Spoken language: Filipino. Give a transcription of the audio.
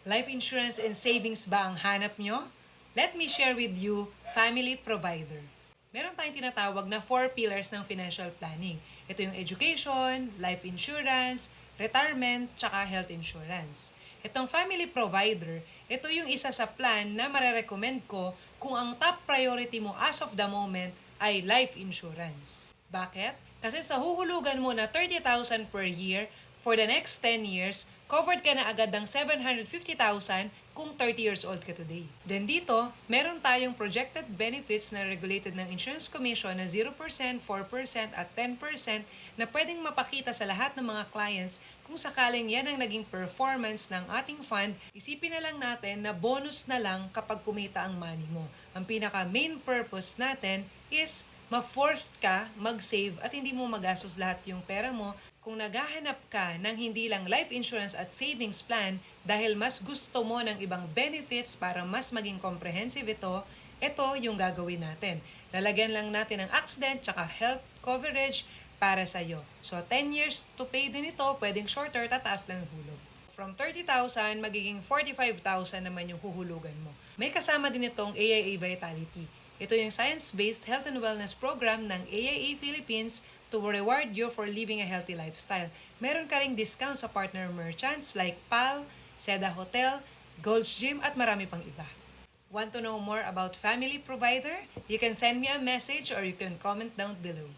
Life insurance and savings ba ang hanap nyo? Let me share with you Family Provider. Meron tayong tinatawag na 4 pillars ng financial planning. Ito yung education, life insurance, retirement, tsaka health insurance. Itong Family Provider, ito yung isa sa plan na marerecommend ko kung ang top priority mo as of the moment ay life insurance. Bakit? Kasi sa huhulugan mo na 30,000 per year, for the next 10 years, covered ka na agad ng 750,000 kung 30 years old ka today. Then dito, meron tayong projected benefits na regulated ng Insurance Commission na 0%, 4% at 10% na pwedeng mapakita sa lahat ng mga clients kung sakaling yan ang naging performance ng ating fund. Isipin na lang natin na bonus na lang kapag kumita ang money mo. Ang pinaka main purpose natin is ma-forced ka mag-save at hindi mo magastos lahat yung pera mo. Kung naghahanap ka ng hindi lang life insurance at savings plan dahil mas gusto mo ng ibang benefits para mas maging comprehensive ito yung gagawin natin. Lalagyan lang natin ng accident tsaka health coverage para sa'yo. So 10 years to pay din ito, pwedeng shorter, tataas lang yung hulog. From 30,000, magiging 45,000 naman yung huhulugan mo. May kasama din itong AIA Vitality. Ito yung science-based health and wellness program ng AIA Philippines to reward you for living a healthy lifestyle. Meron ka ring discount sa partner merchants like PAL, Seda Hotel, Gold's Gym at marami pang iba. Want to know more about Family Provider? You can send me a message or you can comment down below.